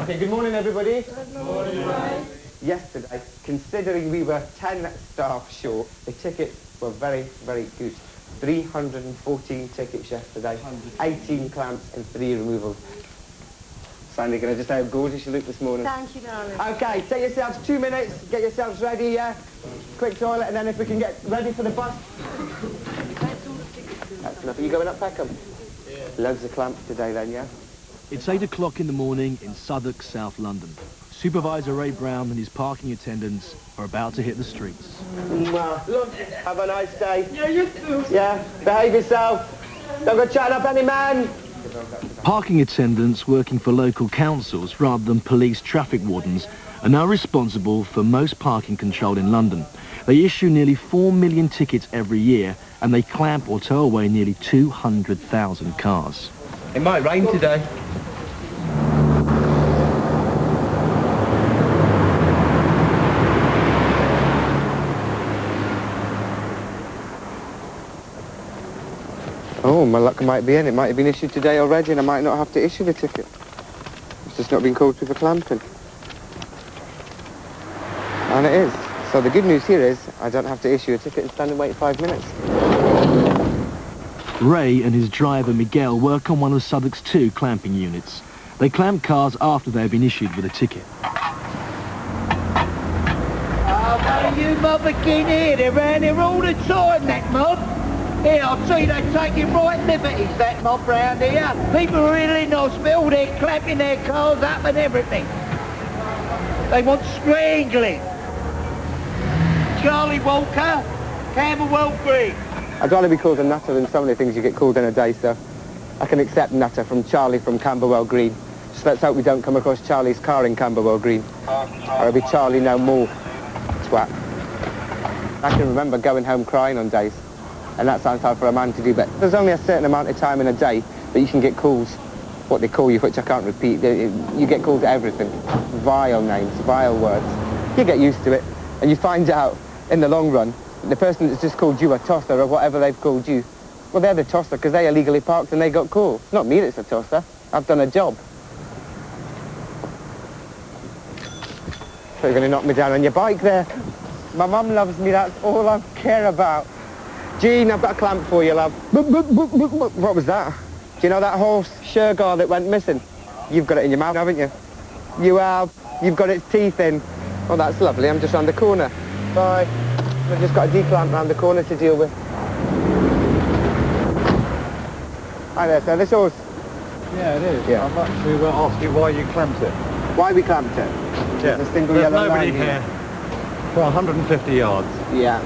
Okay, good morning, everybody. Good morning, Ray. Yesterday, considering we were 10 staff short, the tickets were very, very good. 314 tickets yesterday, 18 clamps and 3 removals. Sandy, can I just say how gorgeous you look this morning? Thank you, darling. Okay, take yourselves 2 minutes, get yourselves ready, yeah? Quick toilet, and then if we can get ready for the bus. That's enough. Are you going up Peckham? Yeah. Loads of clamps today then, yeah? It's 8 o'clock in the morning in Southwark, South London. Supervisor Ray Brown and his parking attendants are about to hit the streets. Look, have a nice day. Yeah, you too. Yeah, behave yourself. Don't go chatting up any man. Parking attendants working for local councils rather than police traffic wardens are now responsible for most parking control in London. They issue nearly 4 million tickets every year and they clamp or tow away nearly 200,000 cars. It might rain today. Oh, my luck might be in. It might have been issued today already and I might not have to issue the ticket. It's just not been called through for clamping. And it is. So the good news here is I don't have to issue a ticket and stand and wait 5 minutes. Ray and his driver Miguel work on one of Southwark's 2 clamping units. They clamp cars after they've been issued with a ticket. Oh, man, you mother get here. They're around here all the time, that mob. Here, I'll see they're taking right liberties, that mob round here. People are in hospital, they're clamping their cars up and everything. They want strangling. Charlie Walker, Camberwell Green. I'd rather be called a nutter than so many things you get called in a day, so I can accept nutter from Charlie from Camberwell Green. Just let's hope we don't come across Charlie's car in Camberwell Green. Or it'll be Charlie no more, twat. I can remember going home crying on days, and that sounds hard for a man to do, but there's only a certain amount of time in a day that you can get calls, what they call you, which I can't repeat. You get called to everything. Vile names, vile words. You get used to it, and you find out in the long run, the person that's just called you a tosser or whatever they've called you, well, they're the tosser because they illegally parked and they got caught. Not me that's a tosser. I've done a job. So you're going to knock me down on your bike there. My mum loves me, that's all I care about. Jean, I've got a clamp for you, love. What was that? Do you know that horse, Shergar, that went missing? You've got it in your mouth, haven't you? You have. You've got its teeth in. Oh, that's lovely. I'm just round the corner. Bye. I've just got a declamp round the corner to deal with. Hi there, sir. This horse? Yeah, it is. Yeah. I'm actually going to ask you why you clamped it. Why we clamped it? Yeah. There's a single There's yellow nobody line here for 150 yards. Yeah.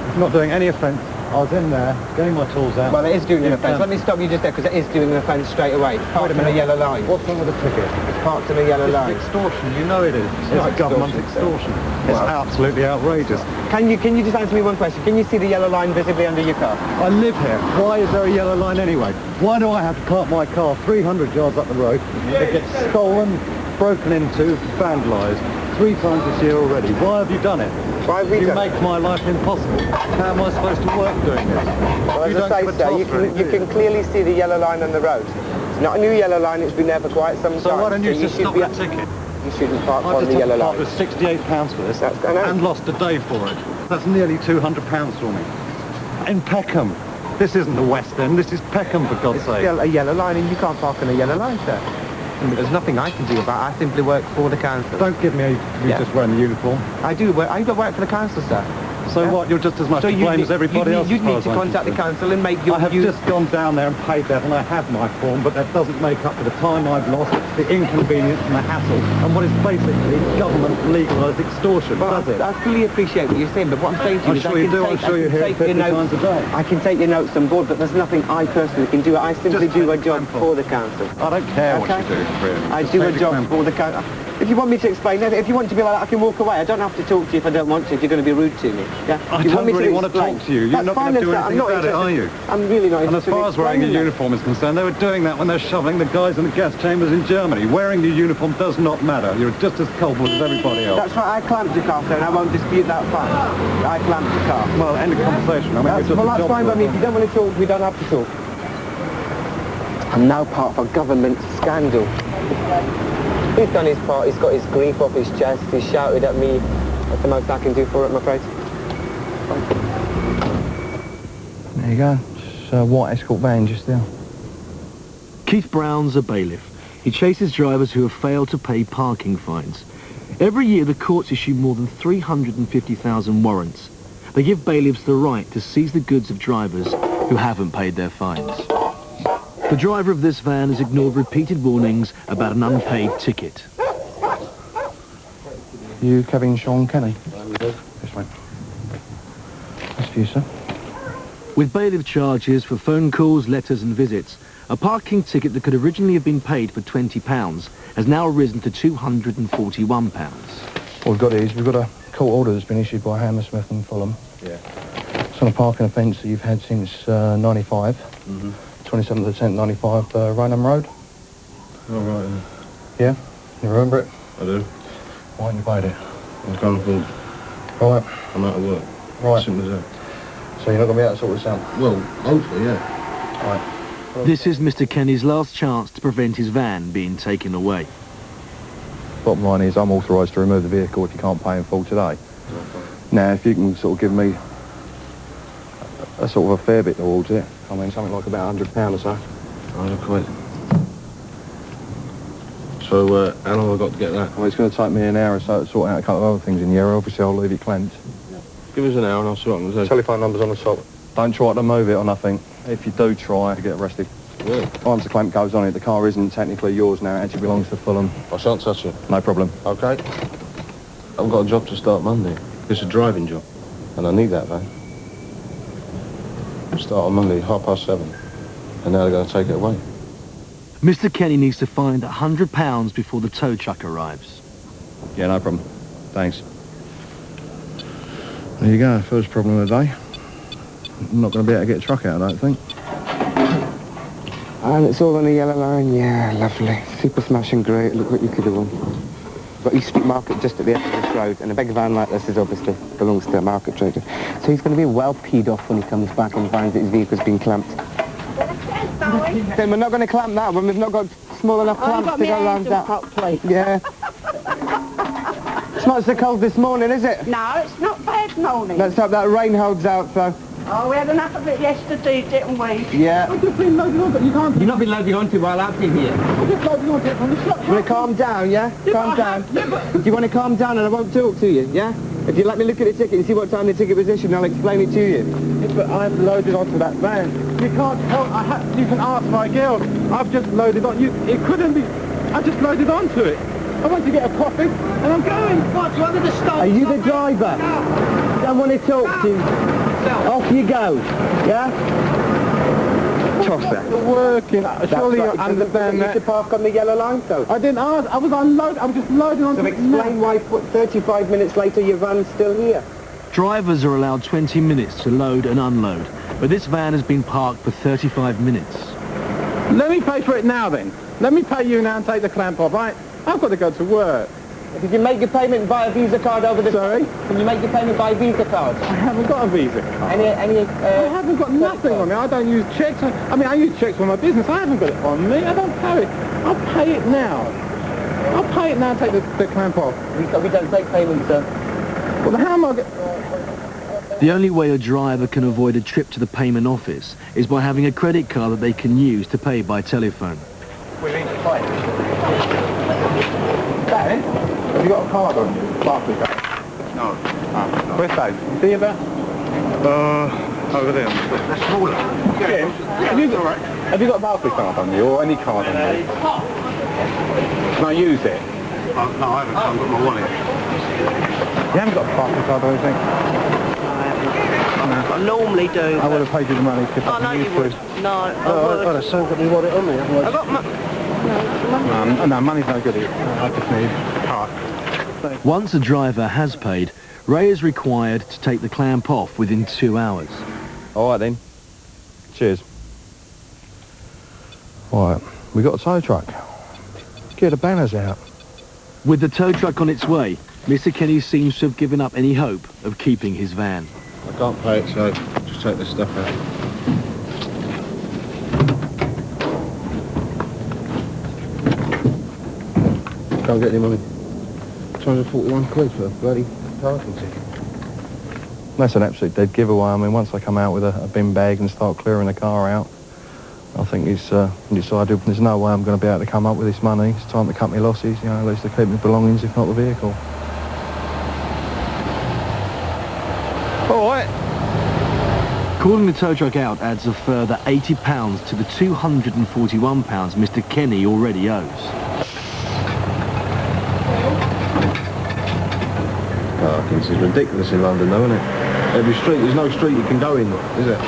It's not doing any offence. I was in there, getting my tools out. Well, it is doing an offence. Let me stop you just there, because it is doing an offence straight away. It's parked in a yellow line. What's wrong with the ticket? It's parked in a yellow line. It's extortion, you know it is. It's not government extortion, extortion. It's absolutely outrageous. Can you just answer me one question? Can you see the yellow line visibly under your car? I live here. Why is there a yellow line anyway? Why do I have to park my car 300 yards up the road? It gets stolen, broken into, vandalised 3 times this year already. Why have you done it? Why have we You done make it? my life impossible. How am I supposed to work doing this? Well, You as don't I give a say, sir, toss you for it, do can clearly see the yellow line on the road. It's not a new yellow line, it's been there for quite some time. So why don't you just should stop be- the ticket? You shouldn't park I on just the had yellow to park line. with £68 for this I know. and lost a day for it. That's nearly £200 for me. In Peckham. This isn't the West End, this is Peckham for God's It's sake. still a yellow line and you can't park on a yellow line, sir. There's nothing I can do about it. I simply work for the council. Don't give me you just wearing the uniform. I do work for the council, sir. So what, you're just as much to blame as everybody else. You'd need to contact the council and make your... I have just gone down there and paid that and I have my form, but that doesn't make up for the time I've lost, the inconvenience and the hassle, and what is basically government legalised extortion, does it? I fully appreciate what you're saying, but what I'm saying to you I'm is sure you do, I'm sure you hear it 50 times a day. I can take your notes on board, but there's nothing I personally can do. I simply Just do a take job example. for the council. I don't care what Okay? you do, really. I Just do take a job example. for the council. If you want me to explain, if you want to be like that, I can walk away. I don't have to talk to you if I don't want to, if you're going to be rude to me. Yeah? I You don't me to really want to explain? talk to you. You're That's not fine, going to do sir. anything I'm not about it, are interested. you? I'm really not And as interested far in as wearing a explaining that. uniform is concerned, they were doing that when they're shoveling the guys in the gas chambers in Germany. Wearing your uniform does not matter. You're just as culpable as everybody else. That's right, I clamped your car, sir, and I won't dispute that fact. I clamped your car. Well, end of conversation. I mean, it's just Well, a that's job fine for by me. If you don't want to talk, we don't have to talk. I'm now part of a government scandal. He's done his part, he's got his grief off his chest, he's shouted at me. That's the most I can do for it, I'm afraid. There you go. It's a white escort van just there. Keith Brown's a bailiff. He chases drivers who have failed to pay parking fines. Every year the courts issue more than 350,000 warrants. They give bailiffs the right to seize the goods of drivers who haven't paid their fines. The driver of this van has ignored repeated warnings about an unpaid ticket. You Kevin Sean Kenny? Yes, mate. That's for you, sir. With bailiff charges for phone calls, letters and visits, a parking ticket that could originally have been paid for £20 has now risen to £241. What we've got is, we've got a court order that's been issued by Hammersmith and Fulham. Yeah. It's on a parking offence that you've had since 95. 27th of 10th, 95, Raynham Road. Oh, right, Yeah? You remember it? I do. Why haven't you paid it? I can't afford. Right. I'm out of work. Right. Simple as that. So you're not going to be able to sort this out? Well, hopefully, yeah. Right. This is Mr. Kenny's last chance to prevent his van being taken away. Bottom line is, I'm authorised to remove the vehicle if you can't pay in full today. Now, if you can sort of give me a sort of a fair bit towards it, I mean, something like about £100 or so. I'll quit. So, how long have I got to get that? Well, it's going to take me an hour or so to sort out a couple of other things in the area. Obviously, I'll leave it clamped. Give us an hour and I'll see what I can do. Telephone number's on the top. Don't try to move it or nothing. If you do try, you get arrested. Yeah. Once the clamp goes on it, the car isn't technically yours now. It actually belongs to Fulham. I shan't touch it. No problem. Okay. I've got a job to start Monday. It's a driving job. And I need that van. Start on Monday, 7:30. And now they're going to take it away. Mr. Kenny needs to find £100 before the tow truck arrives. Yeah, no problem. Thanks. There you go. First problem of the day. I'm not going to be able to get a truck out, I don't think. And it's all on the yellow line, yeah, lovely. Super smashing great, look what you could have won. Got East Street Market just at the end of this road, and a big van like this is obviously belongs to a market trader. So he's going to be well peed off when he comes back and finds that his vehicle's been clamped. Then we're not going to clamp that one, we've not got small enough clamps to go around that. Yeah. It's not so cold this morning, is it? No, it's not bad morning. Let's hope that rain holds out, though. Oh, we had enough of it yesterday, didn't we? Yeah. I've just been loaded on, but you can't... You've not been loading onto while I've been here. I'm just loading on it from the shop. You want to calm down, yeah? Calm down. Do you want to calm down and I won't talk to you, yeah? If you let me look at the ticket and see what time the ticket was issued, I'll explain it to you. Yeah, but I've loaded onto that van. You can't help... you can ask my girl. I've just loaded on. It couldn't be... I just loaded onto it. I went to get a coffee and I'm going. What's one of the stones? Are you the driver? Don't want to talk to you. Off you go, yeah? Toss that. Working. Surely you right. understand You that. should park on the yellow line, though. I didn't ask. I was unloading. I was just loading onto So it. explain why 35 minutes later your van's still here. Drivers are allowed 20 minutes to load and unload, but this van has been parked for 35 minutes. Let me pay for it now then. Let me pay you now and take the clamp off, right? I've got to go to work. If you can make your payment by a Visa card over the... Sorry? Can you make your payment by Visa card? I haven't got a Visa card. I haven't got nothing on me. I don't use checks. I mean, I use checks for my business. I haven't got it on me. I don't carry it. I'll pay it now. I'll pay it now and take the clamp off. We don't take payments, sir. Well, how am I going... The only way a driver can avoid a trip to the payment office is by having a credit card that they can use to pay by telephone. We need to pay. Dad, have you got a card on you? Barclays card? No. Oh, where's Dave? See you there? Over there. Smaller. Jim, have you got a Barclays card on you or any card on you? Can I use it? No, I haven't. I've got my wallet. You haven't got a Barclays card or anything? I normally do. I would have paid you the money. I know you would. No, I would. I'd have still got my wallet on me. I got my... No, money's no good. I just need a card. Once a driver has paid, Ray is required to take the clamp off within 2 hours. All right, then. Cheers. All right, we got a tow truck. Get the banners out. With the tow truck on its way, Mr. Kenny seems to have given up any hope of keeping his van. I can't pay it, so just take this stuff out. Can't get any money. 241 quid for a bloody parking ticket. That's an absolute dead giveaway. I mean, once they come out with a bin bag and start clearing the car out, I think he's decided there's no way I'm going to be able to come up with this money. It's time to cut my losses, you know, at least to keep my belongings, if not the vehicle. All right. Calling the tow truck out adds a further £80 to the £241 Mr. Kenny already owes. Parking's is ridiculous in London, though, isn't it? Every street, there's no street you can go in, is it?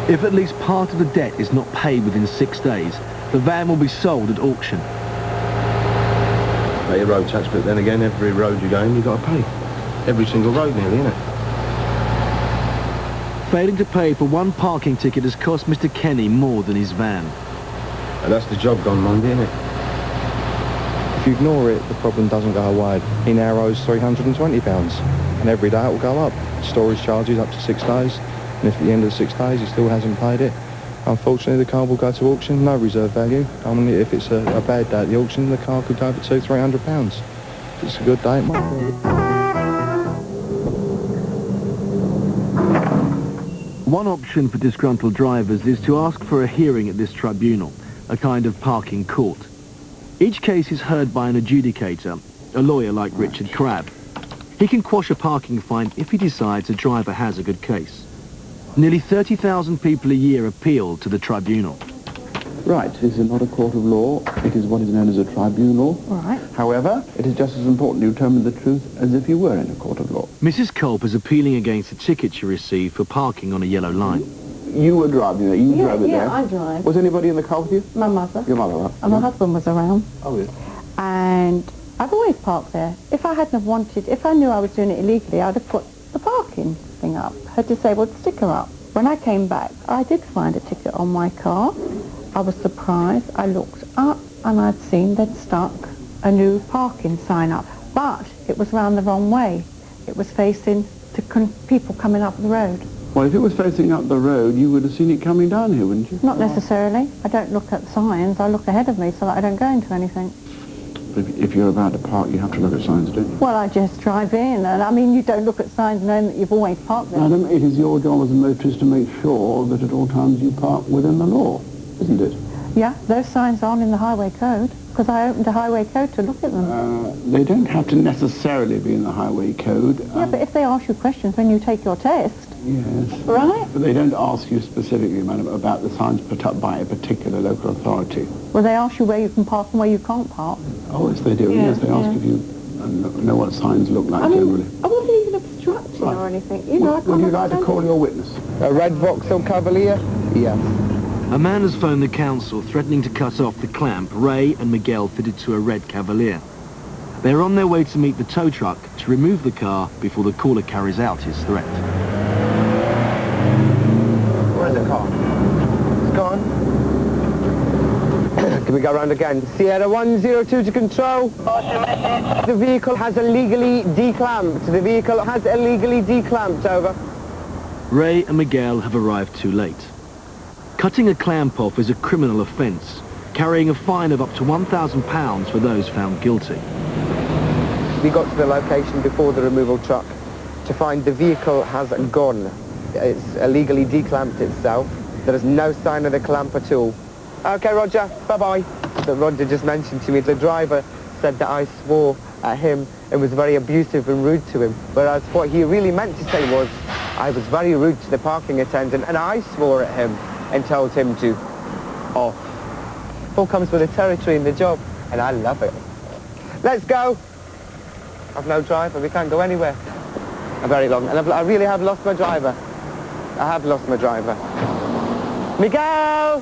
If at least part of the debt is not paid within 6 days, the van will be sold at auction. Pay your road tax, but then again, every road you go in, you've got to pay. Every single road nearly, isn't it? Failing to pay for one parking ticket has cost Mr. Kenny more than his van. And that's the job gone Monday, isn't it? If you ignore it, the problem doesn't go away. He now owes £320, and every day it will go up. Storage charges up to 6 days, and if at the end of the 6 days he still hasn't paid it, unfortunately the car will go to auction, no reserve value. I mean, if it's a bad day at the auction, the car could go for £200-300. If it's a good day, it might be. One option for disgruntled drivers is to ask for a hearing at this tribunal, a kind of parking court. Each case is heard by an adjudicator, a lawyer like Richard Crabb. He can quash a parking fine if he decides a driver has a good case. Nearly 30,000 people a year appeal to the tribunal. Right, this is not a court of law. It is what is known as a tribunal. Right. However, it is just as important to determine the truth as if you were in a court of law. Mrs. Culp is appealing against a ticket she received for parking on a yellow line. You were driving there. You drove it there. Yeah, I drive. Was anybody in the car with you? My mother. Your mother, right? And my husband was around. Oh, yeah. And I've always parked there. If I hadn't have wanted, if I knew I was doing it illegally, I'd have put the parking thing up, her disabled sticker up. When I came back, I did find a ticket on my car. I was surprised. I looked up and I'd seen they'd stuck a new parking sign up. But it was round the wrong way. It was facing to people coming up the road. Well, if it was facing up the road, you would have seen it coming down here, wouldn't you? Not necessarily. I don't look at signs. I look ahead of me so that I don't go into anything. If you're about to park, you have to look at signs, don't you? Well, I just drive in, and I mean, you don't look at signs knowing that you've always parked there. Madam, it is your job as a motorist to make sure that at all times you park within the law, isn't it? Yeah, those signs aren't in the highway code, because I opened a highway code to look at them. They don't have to necessarily be in the highway code. Yeah, but if they ask you questions when you take your test... Yes. Right? But they don't ask you specifically, madam, about the signs put up by a particular local authority. Well, they ask you where you can park and where you can't park. Oh, yes, they do. Yeah, Yes, they ask if you know what signs look like generally. I wasn't even obstructing or anything. You know, I can't Would you like to understand call it. your witness? A red Vauxhall Cavalier? Yes. A man has phoned the council threatening to cut off the clamp Ray and Miguel fitted to a red Cavalier. They're on their way to meet the tow truck to remove the car before the caller carries out his threat. Where's the car? It's gone. Can we go round again? Sierra 102 to control. The vehicle has illegally declamped. The vehicle has illegally declamped, over. Ray and Miguel have arrived too late. Cutting a clamp off is a criminal offence, carrying a fine of up to £1,000 for those found guilty. We got to the location before the removal truck to find the vehicle has gone. It's illegally declamped itself. There is no sign of the clamp at all. Okay, Roger, bye-bye. But Roger just mentioned to me the driver said that I swore at him and was very abusive and rude to him, whereas what he really meant to say was I was very rude to the parking attendant and I swore at him and told him to off. All comes with the territory and the job, and I love it. Let's go. I've no driver, we can't go anywhere. Very long, and I really have lost my driver. I have lost my driver. Miguel!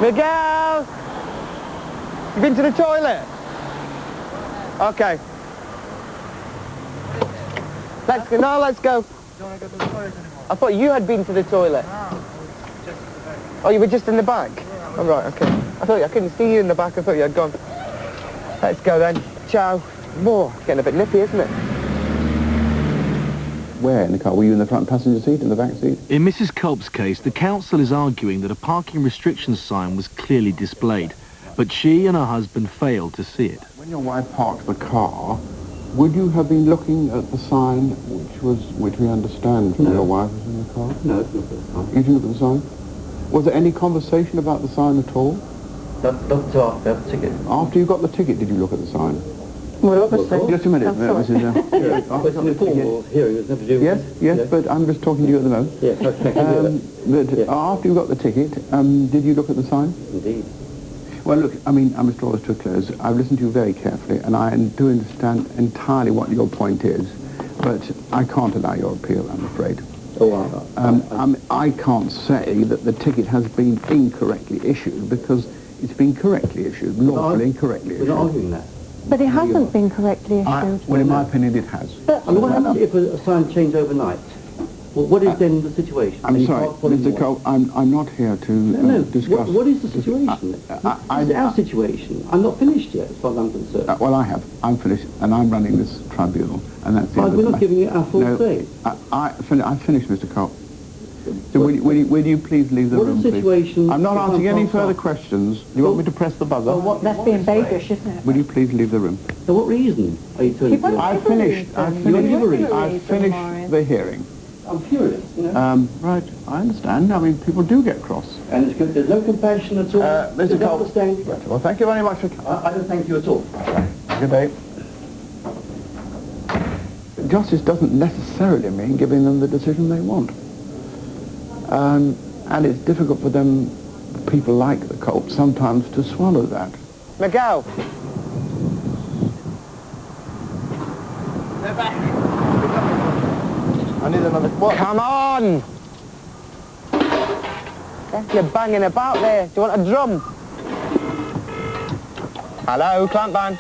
Miguel! You been to the toilet? Okay. Let's go, no, let's go. Don't want to go to the toilet anymore. I thought you had been to the toilet. No, just in the back. Oh, you were just in the back? Yeah, Oh, right, okay. I couldn't see you in the back. I thought you had gone. Let's go then. Ciao. Whoa, it's getting a bit nippy, isn't it? Where in the car? Were you in the front passenger seat, in the back seat? In Mrs. Culp's case, the council is arguing that a parking restrictions sign was clearly displayed, but she and her husband failed to see it. When your wife parked the car, would you have been looking at the sign, which we understand from your wife was in the car? No, it's not the car. You didn't look at the sign? Was there any conversation about the sign at all? Not until after the ticket. After you got the ticket, did you look at the sign? Well, obviously. Just a minute, Mrs. But it's not the formal hearing, it's never due. Yes, but I'm just talking to you at the moment. Yes, okay. After you got the ticket, did you look at the sign? Indeed. Well, look, I mean, I must draw this to a close. I've listened to you very carefully, and I do understand entirely what your point is, but I can't allow your appeal, I'm afraid. I can't say that the ticket has been incorrectly issued, because it's been correctly issued, lawfully and correctly issued. We're not arguing that. But it hasn't been correctly issued. Well, in my opinion, it has. But I mean, what happens if a sign changed overnight? Well, what is then the situation? I'm sorry, Mr. Cole, I'm not here to discuss... What is the situation? This is our situation. I'm not finished yet, as far as I'm concerned. Well, I have. I'm finished, and I'm running this tribunal, and that's the end of We're the not matter. giving it our full say. I've finished, Mr. Cole. So will you please leave the room, please? Situation... I'm not answering any further questions. Do you want me to press the buzzer? that's being babyish, isn't it? Will you please leave the room? For what reason are you turning to? I've finished the hearing. I'm furious, you know. Right, I understand. I mean, people do get cross. And there's no compassion at all. Mr. Cole. Understand? Well, thank you very much for... I don't thank you at all. Good day. Justice doesn't necessarily mean giving them the decision they want. And it's difficult for them, people like the Colts, sometimes to swallow that. Miguel! They're back. I need another... What? Come on! You're banging about there. Do you want a drum? Hello, clamp man.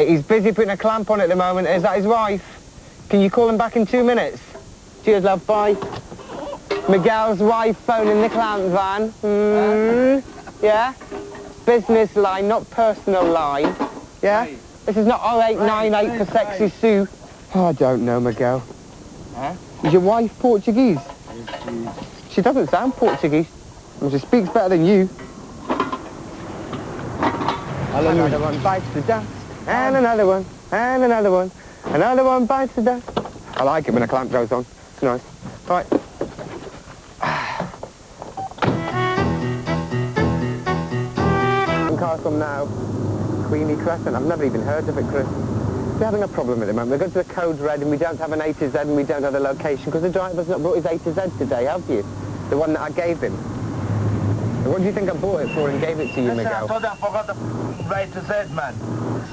He's busy putting a clamp on at the moment. Is that his wife? Can you call him back in 2 minutes? Cheers, love. Bye. Miguel's wife phoning the clamp van. Yeah? Business line, not personal line. Yeah? This is not 0898 for Sexy Sue. Oh, I don't know, Miguel. Huh? Is your wife Portuguese? She doesn't sound Portuguese. Well, she speaks better than you. Another one bites the dust. And another one. And another one. Another one bites the dust. I like it when a clamp goes on. It's nice. Right. Castle now. Queenie Crescent. I've never even heard of it, Chris. We're having a problem at the moment. We're going to the code red and we don't have an A to Z and we don't have a location because the driver's not brought his A to Z today, have you? The one that I gave him. What do you think I bought it for and gave it to you, Miguel? I told you I forgot the A to Z, man.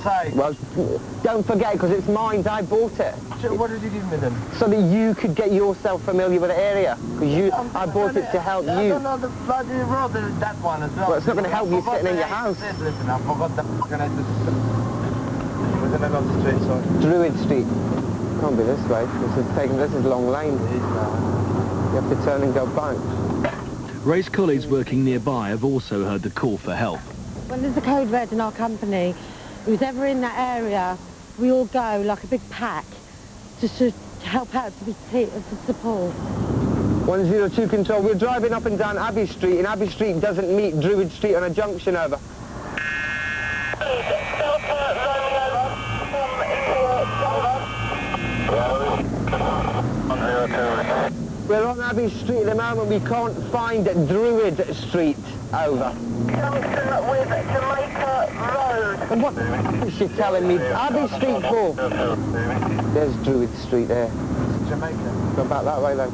Say. Well, don't forget, because it's mine. I bought it. So what did you give me then? So that you could get yourself familiar with the area. Because I bought it to help I you. don't know the bloody road, that one as well. Well, it's not going to help you sitting in your house. Listen, I forgot the fucking A to Z. Within another street, sorry. Druid Street. Can't be this way. This is long lane. You have to turn and go back. Ray's colleagues working nearby have also heard the call for help. When there's a code red in our company, who's ever in that area, we all go like a big pack just to help out, to support. 102 Control, we're driving up and down Abbey Street, and Abbey Street doesn't meet Druid Street on a junction, over. We're on Abbey Street at the moment, we can't find Druid Street, over. Junction with Jamaica Road. And what is she telling me? Abbey Street for? There's Druid Street there. Jamaica. Go back that way then.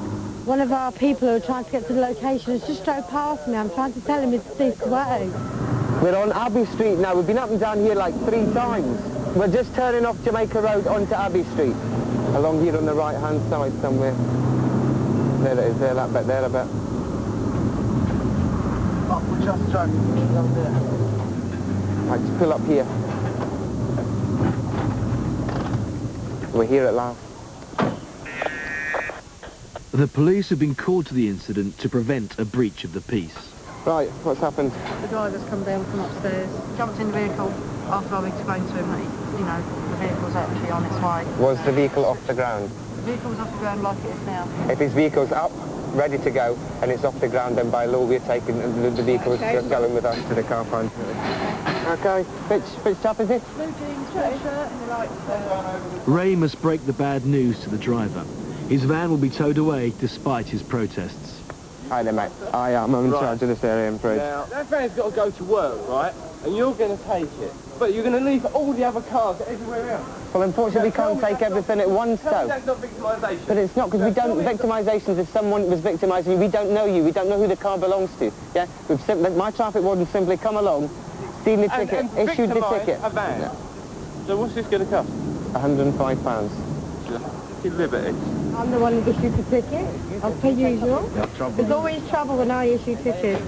One of our people who are trying to get to the location has just drove past me. I'm trying to tell him it's this way. We're on Abbey Street now. We've been up and down here like 3 times. We're just turning off Jamaica Road onto Abbey Street. Along here on the right-hand side somewhere. There it is, there, that bit, there, a bit. Oh, we just driving down there. Right, just pull up here. We're here at last. The police have been called to the incident to prevent a breach of the peace. Right, what's happened? The driver's come down from upstairs, jumped in the vehicle after I've explained to him that, the vehicle's actually on its way. Was the vehicle off the ground? The vehicle was off the ground like it is now. If his vehicle's up, ready to go, and it's off the ground, then by law we're taking the vehicle's going with us to the car park. Okay, which chap is it? Blue jeans, red shirt, and the lights. Ray must break the bad news to the driver. His van will be towed away despite his protests. Hi there, mate. I'm in charge of this area, I'm afraid. Now, that van's got to go to work, right? And you're going to take it. But you're going to leave all the other cars everywhere else. Well, unfortunately, we can't take everything at once, though. That's not victimisation. But it's not, because we don't... Victimisation's if someone was victimising you, we don't know you, we don't know who the car belongs to. Yeah? My traffic warden simply come along, seen the ticket, and issued the ticket. a van. Yeah. So what's this going to cost? £105. Liberty. I'm the one who issued the ticket, as per usual. There's always trouble when I issue tickets.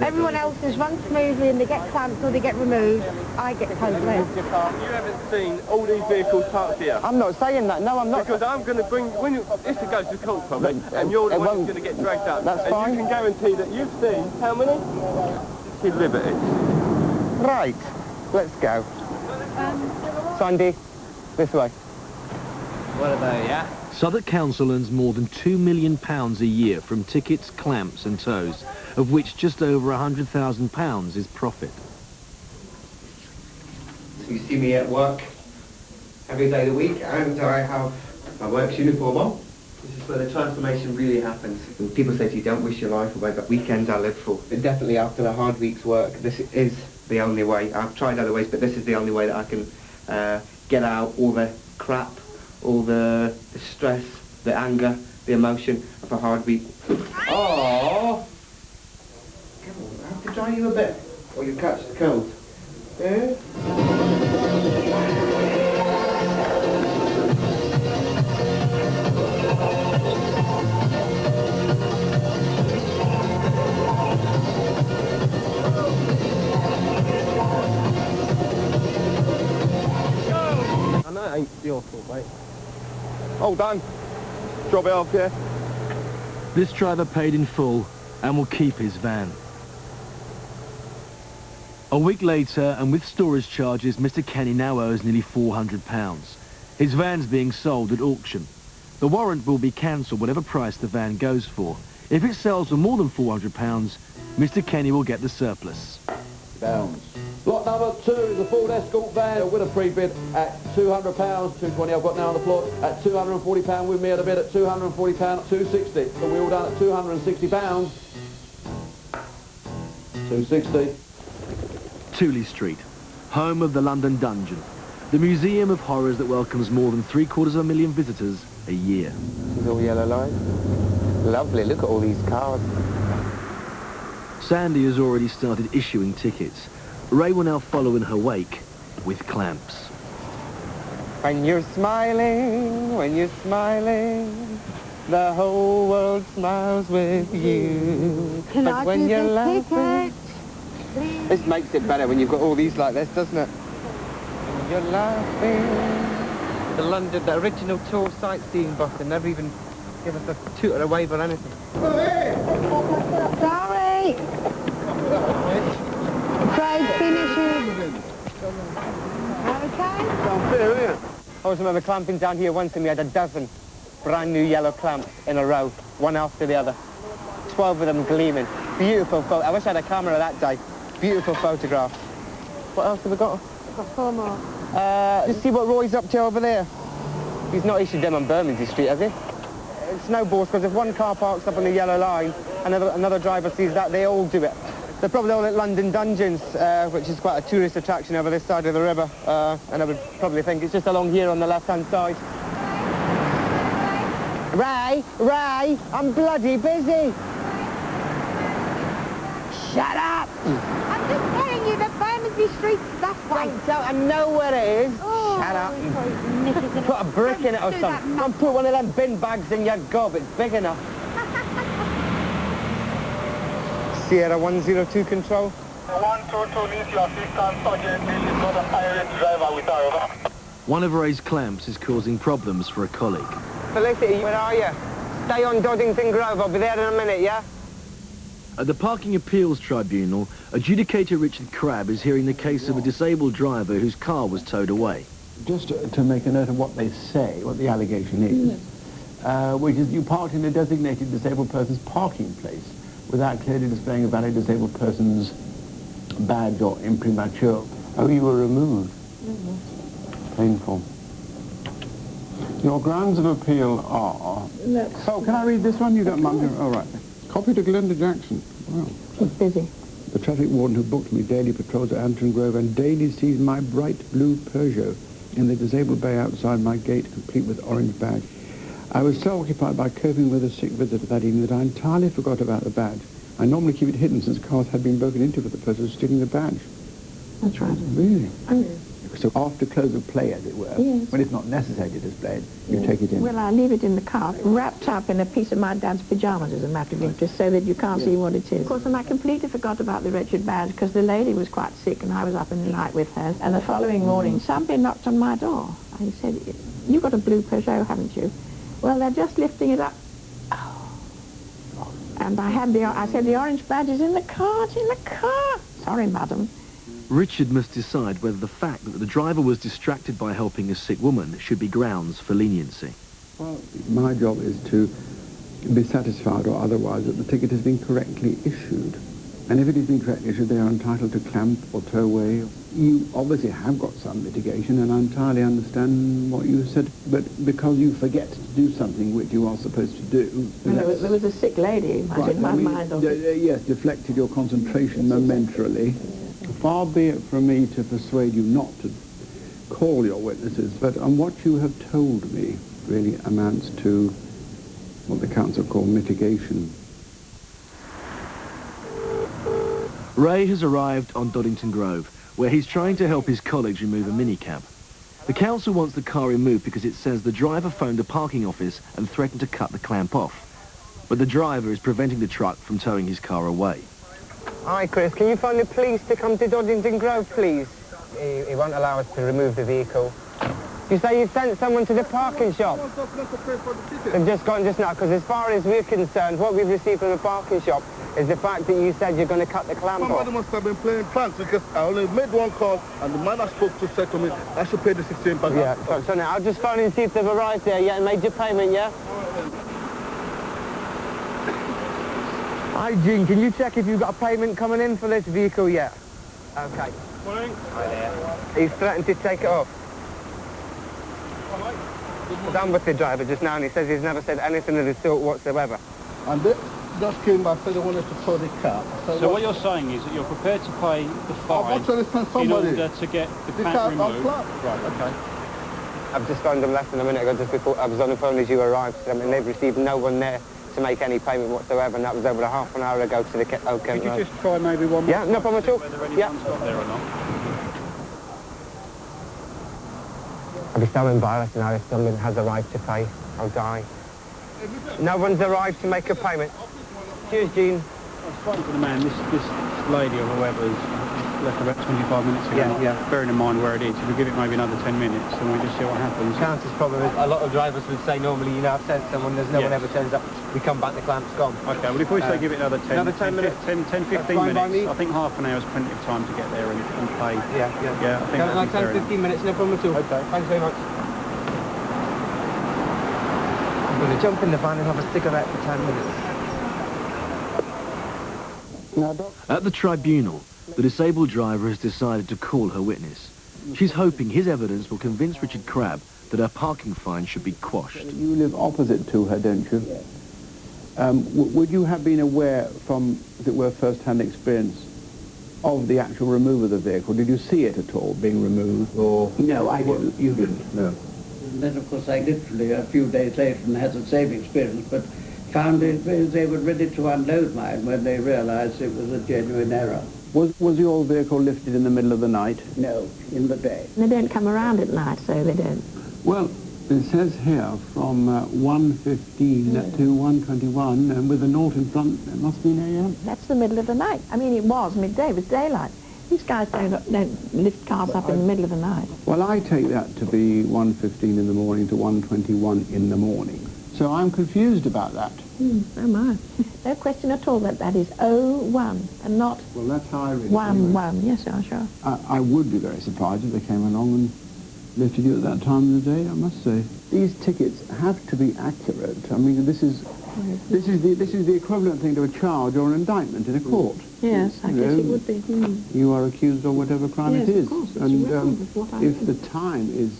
Everyone else has run smoothly and they get clamped or they get removed. I get towed away. You haven't seen all these vehicles parked here. I'm not saying that, no, I'm not. Because I'm going to bring, this goes to court probably, and you're the one who's going to get dragged up. That's fine. And you can guarantee that you've seen, how many? Kid Liberty. Right, let's go. Sandy, this way. What are they, yeah? Southwark Council earns more than £2 million a year from tickets, clamps and tows, of which just over £100,000 is profit. So you see me at work every day of the week, and I have my work's uniform on. This is where the transformation really happens. When people say to you, don't wish your life away, but weekends I live for. But definitely after a hard week's work, this is the only way. I've tried other ways, but this is the only way that I can get out all the crap, all the stress, the anger, the emotion of a hard week. Oh! Come on, I have to dry you a bit, or you catch the cold. Yeah? I know it ain't your fault, mate. Hold on. Drop it off, yeah? This driver paid in full and will keep his van. A week later, and with storage charges, Mr. Kenny now owes nearly £400. His van's being sold at auction. The warrant will be cancelled whatever price the van goes for. If it sells for more than £400, Mr. Kenny will get the surplus. Lot number 2 is a Ford Escort van with a pre-bid at £200, 220 I've got now on the floor, at £240 with me at a bid at £240, 260. The wheel done at £260, 260. Tooley Street, home of the London Dungeon, the museum of horrors that welcomes more than 750,000 visitors a year. This is all yellow line. Lovely, look at all these cars. Sandy has already started issuing tickets. Ray will now follow in her wake with clamps. When you're smiling, the whole world smiles with you. But when you're laughing... This makes it better when you've got all these like this, doesn't it? When you're laughing... The original tour sightseeing bus, and never even give us a toot or a wave or anything. Sorry! Trade finishes. Okay? I was remember clamping down here once and we had a dozen brand new yellow clamps in a row, one after the other. 12 of them gleaming. Beautiful photo. I wish I had a camera that day. Beautiful photograph. What else have we got? Got 4 more. Just see what Roy's up to over there. He's not issued them on Bermondsey Street, has he? Snowballs, because if one car parks up on the yellow line, another driver sees that, they all do it. They're probably all at London Dungeons, which is quite a tourist attraction over this side of the river. And I would probably think it's just along here on the left-hand side. Ray, I'm bloody busy. Shut up! I'm just telling you that Bermondsey Street's that way. I know where it is. Oh, shut up. Put a brick in it or something. Don't put one of them bin bags in your gob. It's big enough. Sierra 102 control. 122 needs your assistance urgently. She's got a pirate driver with her. One of Ray's clamps is causing problems for a colleague. Felicity, where are you? Stay on Doddington Grove. I'll be there in a minute, yeah? At the Parking Appeals Tribunal, adjudicator Richard Crabb is hearing the case of a disabled driver whose car was towed away. Just to make a note of what they say, what the allegation is, which is you parked in a designated disabled person's parking place without clearly displaying a valid disabled person's badge or imprimatur. Oh, you were removed? Mm-hmm. Painful. Your grounds of appeal are... Look. Oh, can I read this one? You don't mind? All right. Copy to Glenda Jackson. Well. She's busy. The traffic warden who booked me daily patrols at Anton Grove and daily sees my bright blue Peugeot in the disabled bay outside my gate, complete with orange badge. I was so occupied by coping with a sick visitor that evening that I entirely forgot about the badge. I normally keep it hidden since cars had been broken into for the purpose of stealing the badge. That's right. Really? Oh. So after close of play, as it were, yes. when it's not necessary to display it, you take it in. Well, I leave it in the car, wrapped up in a piece of my dad's pyjamas, as a matter of interest, so that you can't see what it is. Of course, and I completely forgot about the wretched badge, because the lady was quite sick, and I was up in the night with her. And the following morning, somebody knocked on my door. And he said, "You've got a blue Peugeot, haven't you?" "Well, they're just lifting it up." Oh. And I said, "The orange badge is in the car, it's in the car." "Sorry, madam." Richard must decide whether the fact that the driver was distracted by helping a sick woman should be grounds for leniency. Well, my job is to be satisfied or otherwise that the ticket has been correctly issued. And if it has been correctly issued, they are entitled to clamp or tow away. You obviously have got some litigation, and I entirely understand what you said, but because you forget to do something which you are supposed to do... There was a sick lady, I took my mind off it. Yes, deflected your concentration momentarily. Far be it from me to persuade you not to call your witnesses, but on what you have told me really amounts to what the council call mitigation. Ray has arrived on Doddington Grove, where he's trying to help his colleagues remove a minicab. The council wants the car removed because it says the driver phoned a parking office and threatened to cut the clamp off. But the driver is preventing the truck from towing his car away. Hi, Chris. Can you phone the police to come to Doddington Grove, please? He won't allow us to remove the vehicle. You say you sent someone to the parking shop? They've just gone just now, because as far as we're concerned, what we've received from the parking shop is the fact that you said you're going to cut the clamp off. Somebody must have been playing pranks, because I only made one call, and the man I spoke to said to me, I should pay the 16 back. Yeah, so now I'll just phone and see if they've arrived there yet and made your payment, yeah? Hi, Gene, can you check if you've got a payment coming in for this vehicle yet? Okay. Morning. Hi there. He's threatened to take it off. I'm with the driver just now, and he says he's never said anything of the sort whatsoever. And they just came back, said they wanted to tow the car. So what you're saying is that you're prepared to pay the fine in order to get the clamp removed? Right, okay. I've just phoned them less than a minute ago, just before I was on the phone as you arrived. I mean, they've received no one there to make any payment whatsoever, and that was over a half an hour ago to the Old Kent Road. Could you just try maybe one more? Yeah, no problem at all. Whether anyone's got there or not. I'll be so embarrassed now if someone has arrived to pay. I'll die. No one's arrived to make a payment. Cheers, Gene. I was spoken to the man, this lady or whoever's left about 25 minutes ago. Yeah. Bearing in mind where it is, if we give it maybe another 10 minutes and we just see what happens. Chances probably, a lot of drivers would say normally, you know, I've sent someone, there's no one ever turns up. We come back, the clamp's gone. Okay, well if we say give it another 10 minutes, 10, 15 minutes, I think half an hour is plenty of time to get there and pay. Yeah, I think like 10, 15 minutes, no problem at all. Okay. Thanks very much. I'm going to jump in the van and have a cigarette for 10 minutes. At the tribunal, the disabled driver has decided to call her witness. She's hoping his evidence will convince Richard Crabb that her parking fine should be quashed. You live opposite to her, don't you? Would you have been aware from, as it were, first-hand experience of the actual removal of the vehicle? Did you see it at all being removed? Or No, I didn't. You didn't. No. And then, of course, I literally, a few days later, and had the same experience, but found it, they were ready to unload mine when they realized it was a genuine error. Was your vehicle lifted in the middle of the night? No, in the day. They don't come around at night, so they don't. Well, it says here from 1:15 to 1:21, and with a naught in front, it must be an AM. That's the middle of the night. I mean, it was midday, it was daylight. These guys don't lift cars up in the middle of the night. Well, I take that to be 1:15 in the morning to 1:21 in the morning. So I'm confused about that. Oh my. No question at all that is 01 and not Well, that's how I read it. 1. Yes, sure. I would be very surprised if they came along and lifted you at that time of the day, I must say. These tickets have to be accurate. I mean, this is This is the equivalent thing to a charge or an indictment in a court. Yes, I guess it would be. You are accused of whatever crime Yes, it is. of course, it's And a record of what I if did. the time is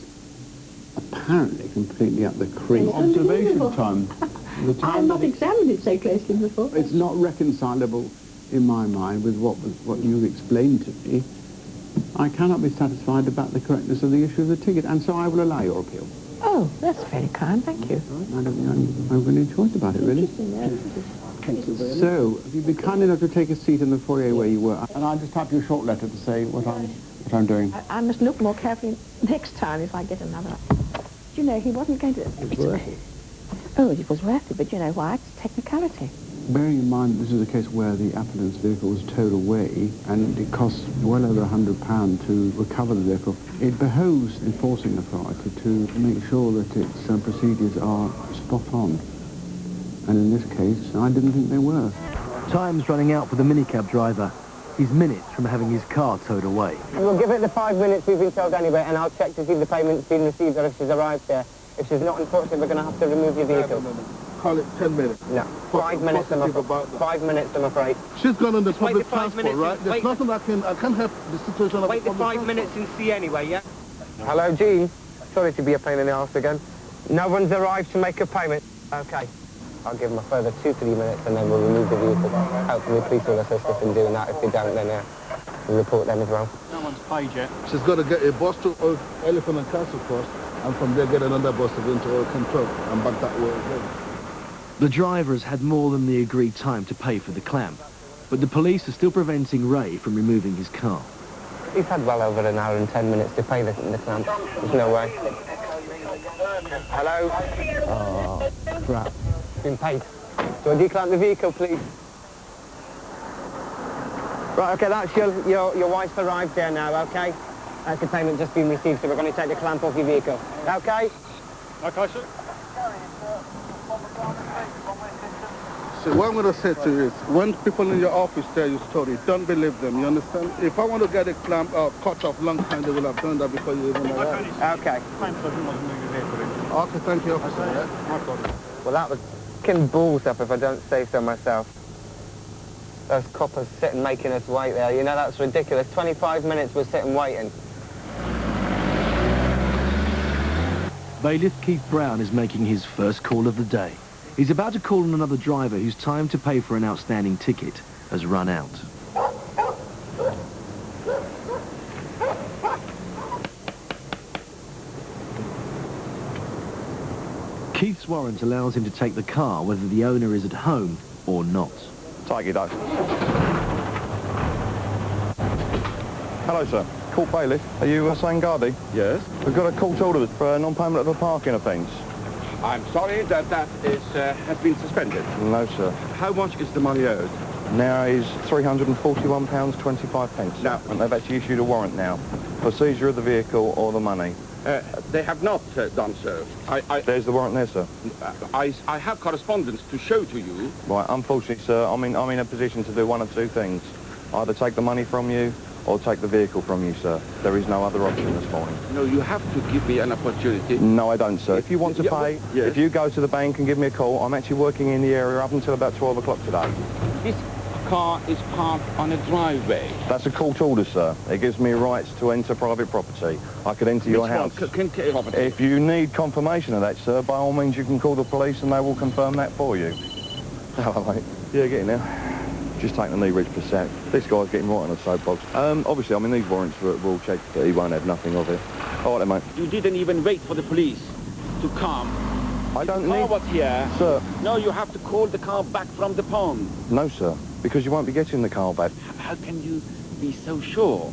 apparently completely up the creek, It's observation unbelievable. time, the I have time not examined it so closely before. it's not reconcilable in my mind with what you've explained to me. I cannot be satisfied about the correctness of the issue of the ticket, and so I will allow your appeal. Oh, that's very kind, thank you. I don't think I've got any choice about it, really. Thank you very much. So, if you'd be kind enough to take a seat in the foyer where you were, and I'll just type you a short letter to say what I'm doing. I must look more carefully next time if I get another. Do you know, he wasn't going to... It's worth it. Oh, it was worth it, but you know why? It's technicality. Bearing in mind this is a case where the applicant's vehicle was towed away and it costs well over £100 to recover the vehicle, it behoves enforcing authority to make sure that its procedures are spot on. And in this case, I didn't think they were. Time's running out for the minicab driver. He's minutes from having his car towed away. We'll give it the 5 minutes we've been told anyway, and I'll check to see if the payment's been received or if she's arrived there. If she's not, unfortunately, we're going to have to remove your vehicle. Call it 10 minutes. No, 5 minutes, I'm afraid. 5 minutes, I'm afraid. She's gone on the Just wait public the 5 transport, minutes, right? There's wait nothing I can help the situation of Wait the the public 5 minutes transport. and see anyway, yeah? Hello, Jean. Sorry to be a pain in the arse again. No one's arrived to make a payment. Okay. I'll give them a further 2-3 minutes and then we'll remove the vehicle. Hopefully the police will assist us in doing that. If they don't, then we'll report them as well. No one's paid yet. She's got to get a bus to Elephant and Castle first, and from there get another bus to go into Oil Control and back that way again. The driver has had more than the agreed time to pay for the clamp, but the police are still preventing Ray from removing his car. He's had well over an hour and 10 minutes to pay the clamp. There's no way. Hello? Oh, crap. Been paid. Do you declamp the vehicle, please? Right, okay, that's your wife's arrived there now, okay? That's the payment just been received, so we're going to take the clamp off your vehicle. Okay? Okay, sir. So what I'm going to say to you is, when people in your office tell you stories, don't believe them, you understand? If I want to get a clamp cut off long time, they will have done that before you even arrive. Okay. Okay, thank you, officer. Yeah? No problem. Well, that was fucking balls up if I don't say so myself. Those coppers sitting making us wait there, you know, that's ridiculous. 25 minutes we're sitting waiting. Bailiff Keith Brown is making his first call of the day. He's about to call on another driver whose time to pay for an outstanding ticket has run out. Keith's warrant allows him to take the car whether the owner is at home or not. Take it, though. Hello, sir. Court bailiff. Are you Sangardi? Yes. We've got a court order for non-payment of a parking offence. I'm sorry that has been suspended. No, sir. How much is the money owed? Now is £341.25. Now, and they've actually issued a warrant now for seizure of the vehicle or the money. They have not done so. There's the warrant there, sir. I have correspondence to show to you. Right, unfortunately, sir, I'm in a position to do one of two things. Either take the money from you or take the vehicle from you, sir. There is no other option this morning. No, you have to give me an opportunity. No, I don't, sir. If you want to pay, yes. if you go to the bank and give me a call, I'm actually working in the area up until about 12 o'clock today. This car is parked on a driveway. That's a court order, sir. It gives me rights to enter private property. I could enter your house. Property? If you need confirmation of that, sir, by all means you can call the police and they will confirm that for you. Hello, mate. Yeah, get in now. Just take the knee ridge per sec. This guy's getting right on the soapbox. Obviously, I mean, these warrants were all checked, but he won't have nothing of it. All right, then, mate. You didn't even wait for the police to come. I don't the car need... was here. Sir. No, you have to call the car back from the pond. No, sir, because you won't be getting the car back. How can you be so sure?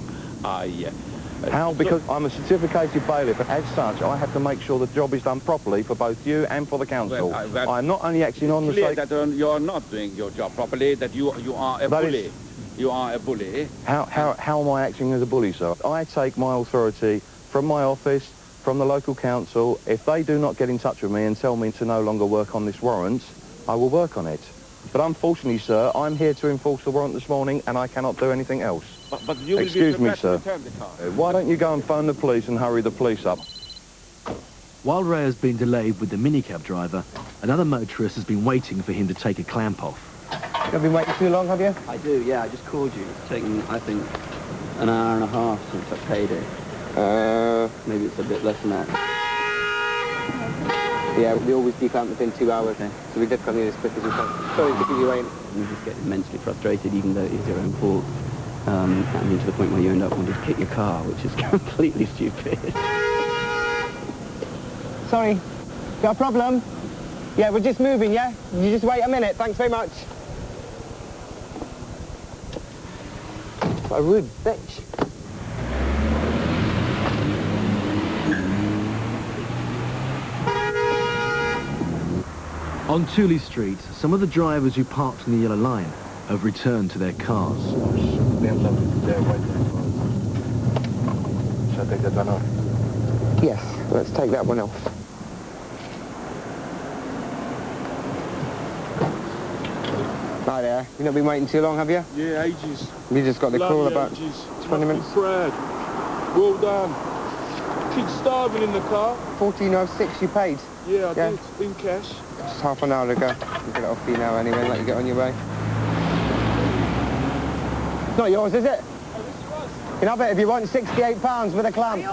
How? Because I'm a certificated bailiff, and as such, I have to make sure the job is done properly for both you and for the council. Well, I'm not only acting on the sake... sake... that you're not doing your job properly, that you are a bully. You are a bully. How am I acting as a bully, sir? I take my authority from my office, from the local council. If they do not get in touch with me and tell me to no longer work on this warrant, I will work on it. But unfortunately, sir, I'm here to enforce the warrant this morning, and I cannot do anything else. But you will Excuse be me, sir. to return the car. Why don't you go and phone the police and hurry the police up? While Ray has been delayed with the minicab driver, Another motorist has been waiting for him to take a clamp off. You've been waiting too long, have you? I do, yeah. I just called you. It's taken, I think, an hour and a half since I paid it. Maybe it's a bit less than that. Yeah, we always declamp within 2 hours, so we did come in as quick as we can. Sorry to keep you waiting. You just get immensely frustrated, even though it is your own fault. I mean, to the point where you end up wanting to kick your car, which is completely stupid. Sorry, got a problem? Yeah, we're just moving, yeah? You just wait a minute, thanks very much. What a rude bitch. On Tooley Street, some of the drivers who parked in the yellow line have returned to their cars. Shall I take that one off? Yes, let's take that one off. Hi there. You've not been waiting too long, have you? Yeah, ages. You just got the call Bloody about ages. 20 minutes. Proud. Well done. Kids starving in the car. 14.06 you paid? Yeah, I did. In cash. Just half an hour ago. We'll get it off for you now anyway and let you get on your way. It's not yours, is it? You can have it if you want. £68 with a clamp.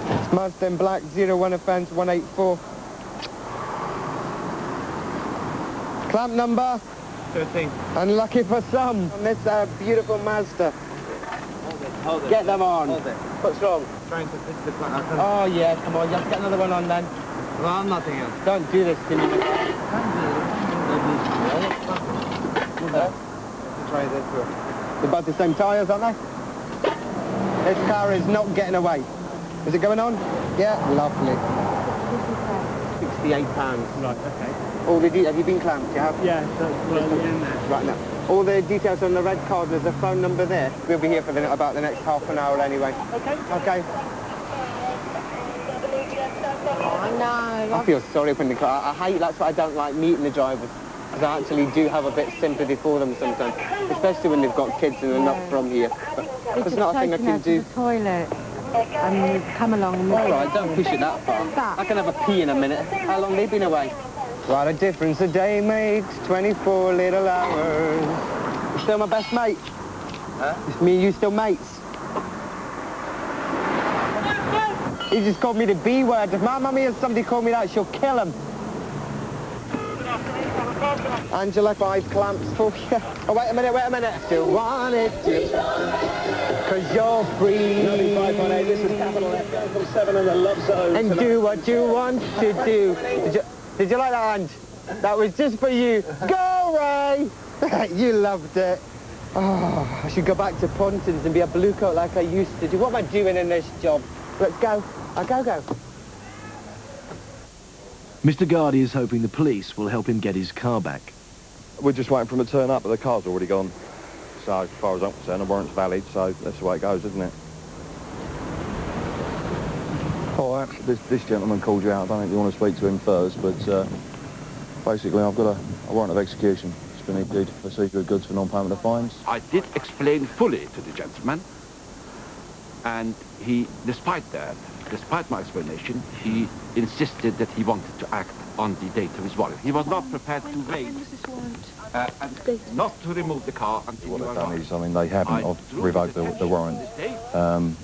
It's Mazda in black, 01 offence, 184. Clamp number? 13. Unlucky for some on this beautiful Mazda. Hold it. Get them on. Hold it. What's wrong? Trying to fix the clamp. Oh yeah, come on, just get another one on then. Well, I'm nothing else. Don't do this to me. Try this too. They're both the same tyres, aren't they? This car is not getting away. Is it going on? Yeah, lovely. £68. Right, okay. All the have you been clamped? You have? Yeah, that's well in there. Right now. All the details on the red card, there's a phone number there. We'll be here for about the next half an hour anyway. Okay. Okay. Oh, no. I feel sorry for the car. I hate, that's why I don't like meeting the drivers. Because I actually do have a bit of sympathy for them sometimes. Especially when they've got kids and they're not from here. But there's not a thing I can do. The toilet. And come along. All right, don't push it that far. I can have a pee in a minute. How long have they been away? What a difference a day makes, 24 little hours. You're still my best mate? Huh? Me and you still mates? He just called me the B word. If my mummy has somebody call me that, she'll kill him. Angela, 5 clamps for you. Oh, wait a minute. Still want it, cause you're free. 95.8, this is Capital FM from 7 in the Love Zone. And do what you want to do. Did you like that, Ange? That was just for you. Go, Ray! You loved it. Oh, I should go back to Pontins and be a blue coat like I used to do. What am I doing in this job? Let's go. Go. Mr. Gardy is hoping the police will help him get his car back. We're just waiting for him to turn up, but the car's already gone. So, as far as I'm concerned, the warrant's valid, so that's the way it goes, isn't it? All right. This gentleman called you out. I don't think you want to speak to him first, but basically I've got a warrant of execution. It's been issued for seizure of goods for non-payment of fines. I did explain fully to the gentleman, and he, despite my explanation, he insisted that he wanted to act on the date of his warrant. He was not prepared to wait and not to remove the car until What you they've arrived. done is, I mean, they haven't revoked the warrant.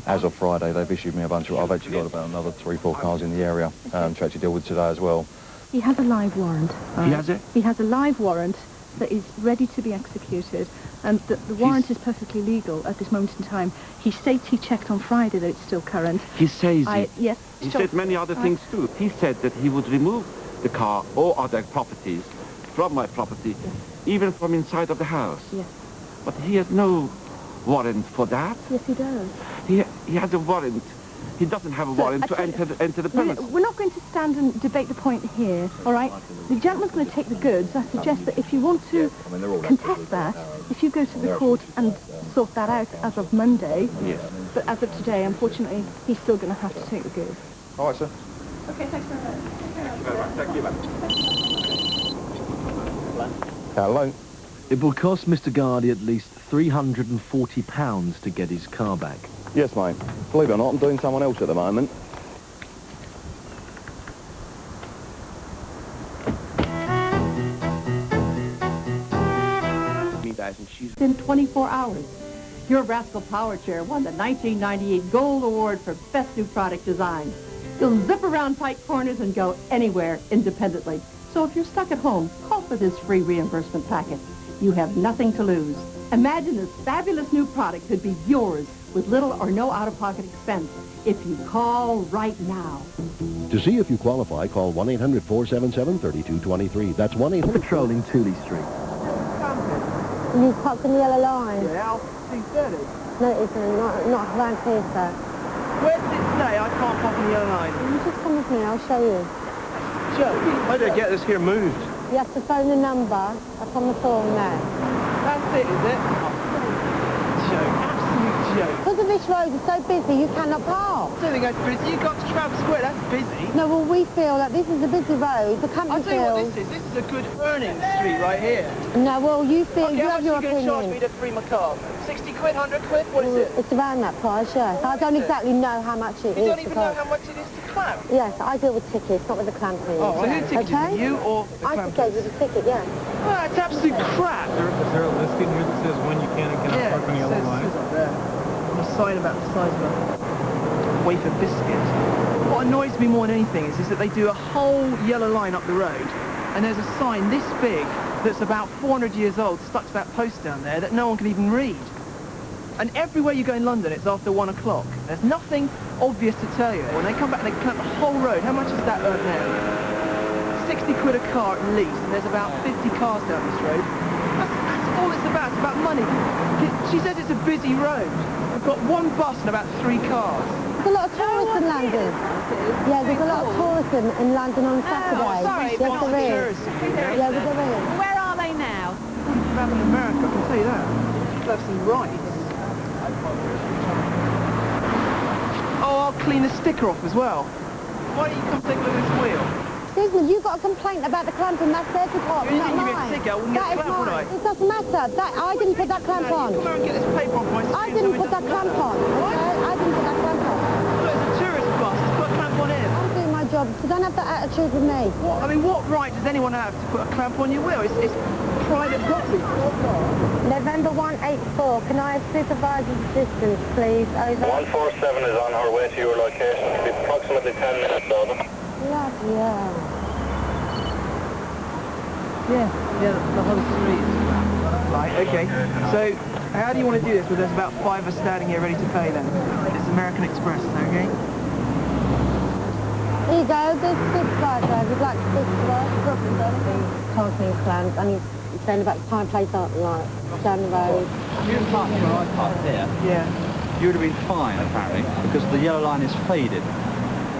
As of Friday, they've issued me a bunch of... I've actually got about another 3-4 cars in the area to actually deal with today as well. He has a live warrant. He has it? He has a live warrant that is ready to be executed, and the warrant is perfectly legal at this moment in time. He states he checked on Friday that it's still current. He says it. Yes. He said many other things too. He said that he would remove the car or other properties from my property, even from inside of the house. Yes. But he has no warrant for that. Yes, he does. He has a warrant. He doesn't have a warrant to enter the premises. We're not going to stand and debate the point here, all right? The gentleman's going to take the goods. I suggest that if you want to contest that, if you go to the court and sort that out as of Monday, yes. But as of today, unfortunately, he's still going to have to take the goods. All right, sir. Okay, thanks very much. Thank you, Hello. It will cost Mr. Gardy at least £340 to get his car back. Yes, mate. Believe it or not, I'm doing someone else at the moment. In 24 hours. Your Rascal Power Chair won the 1998 Gold Award for Best New Product Design. You'll zip around tight corners and go anywhere independently. So if you're stuck at home, call for this free reimbursement packet. You have nothing to lose. Imagine this fabulous new product could be yours with little or no out-of-pocket expense if you call right now. To see if you qualify, call 1-800-477-3223. That's 1-800... Patrolling Tooley Street. You parked in the yellow line? Yeah, I'll see 30. No, it isn't. Not around here, sir. Where does it say I can't park in the yellow line? You just come with me, I'll show you. Joe, how do I get this here moved? You have to phone the number up on the form there. That's it, is it? Joke, absolute joke. Because of this road is so busy, you cannot park. I don't think that's busy. You got to Trafford Square, that's busy. No, well, we feel that this is a busy road. The company I'll tell you what this is. This is a good earning street right here. No, well, you feel you have your opinion. How much are you going to charge me to free my car? 60 quid, 100 quid? What is it? It's around that price, yes. I don't exactly know how much it is. You don't even know how much it is to clamp? Yes, I deal with tickets, not with the clamping. Oh, so who ticketed you? You or the I just gave you the ticket, yeah. Oh, it's absolute crap. Is there a listing here that says when you can and cannot park on the yellow line? It says up there. And a sign about the size of a wafer biscuit. What annoys me more than anything is that they do a whole yellow line up the road, and there's a sign this big that's about 400 years old stuck to that post down there that no one can even read. And everywhere you go in London, it's after 1 o'clock. There's nothing obvious to tell you. When they come back and they clamp the whole road, how much is that earned now? 60 quid a car at least, and there's about 50 cars down this road. That's all it's about. It's about money. She says it's a busy road. We've got one bus and about 3 cars. There's a lot of tourists in London. Yeah, there's a lot of tourists in London on Saturday. sorry, yes, there is. Yeah, but there is. Where are they now? Around in America, I can tell you that. You'll have some rights. Oh, I'll clean the sticker off as well. Why don't you come take a look at this wheel? Excuse me, you got a complaint about the clamping, that's their department, You not didn't give me a mine. ticket, I wouldn't get a clamp, would I? It doesn't matter. I didn't put that clamp on. Come here and get this paper off my screen. I didn't put that clamp on. Okay? I didn't put that clamp on. Look, it's a tourist bus. It's got a clamp on it. I'm doing my job, so don't have that attitude with me. What? I mean, what right does anyone have to put a clamp on your wheel? It's private property. November 184, can I have supervisor's assistance, please? Over. 147 is on her way to your location. It'll be approximately 10 minutes, over. Bloody hell. Yeah, the whole street. Right, okay. So, how do you want to do this? Well, there's about 5 of us standing here ready to pay then. It's American Express, okay? Here you go, this supervisor. Would like to speak to us. Car's being clamped, and he's saying about the time place out like down the road. If you parked where I parked here, you would have been fine, apparently, because the yellow line is faded.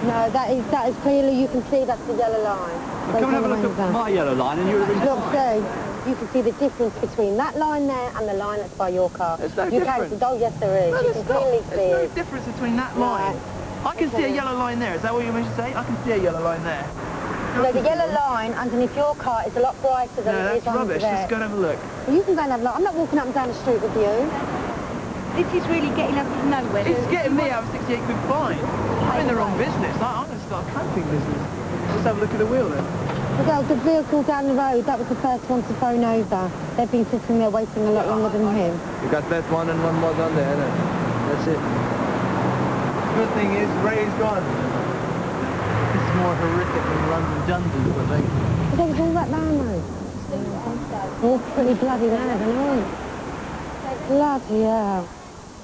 No, that is clearly, you can see that's the yellow line. Well, come and have a look at my yellow line and you would have been Look, fine. see, you can see the difference between that line there and the line that's by your car. There's no you difference. Can, oh, yes, there is. No, you can clearly see there's no it. difference between that line. I can see a yellow line there. Is that what you meant to say? I can see a yellow line there. No, the yellow line underneath your car is a lot brighter than it is that's on rubbish. there. Let's go and have a look. Well, you can go and have a look. I'm not walking up and down the street with you. This is really getting us to nowhere. It's getting me out of 68 quid fine. I'm in the wrong business. I'm going to start a camping business. Let's have a look at the wheel then. Well, the vehicle down the road, that was the first one to phone over. They've been sitting there waiting a lot longer than him. You got that one and one more down there. That's it. Good thing is, Ray's gone. This is more horrific than London Dungeons, I think. But they was all that man though. All pretty bloody mad, aren't they? Bloody hell.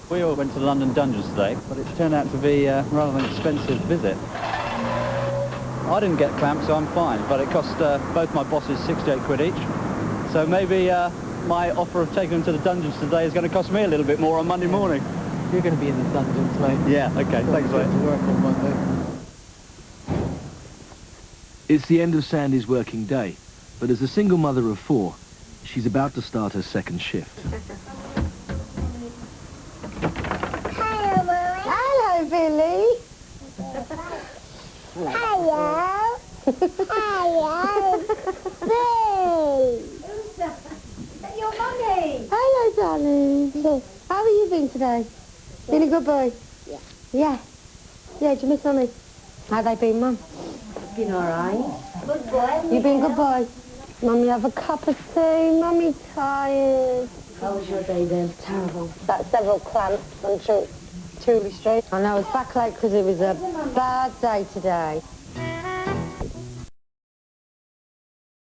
We all went to the London Dungeons today, but it turned out to be rather an expensive visit. I didn't get clamped, so I'm fine, but it cost both my bosses 68 quid each. So maybe my offer of taking them to the dungeons today is going to cost me a little bit more on Monday morning. You're going to be in the dungeons, mate. Yeah, okay, thanks, mate. To work on Monday. It's the end of Sandy's working day, but as a single mother of 4, she's about to start her second shift. Hello, Billy. Hello. Hello. Bill. Who's that? Is that your mummy? Hello, darling. How have you been today? Been a good boy? Yeah. Yeah. Yeah, do you miss Mummy? How they been, Mum? Been all right. Good boy. You been good boy? Mummy, have a cup of tea. Mummy's tired. How was your day then? Terrible. Got several clamps on Tooley Street. I know, I was back late because it was a bad day today.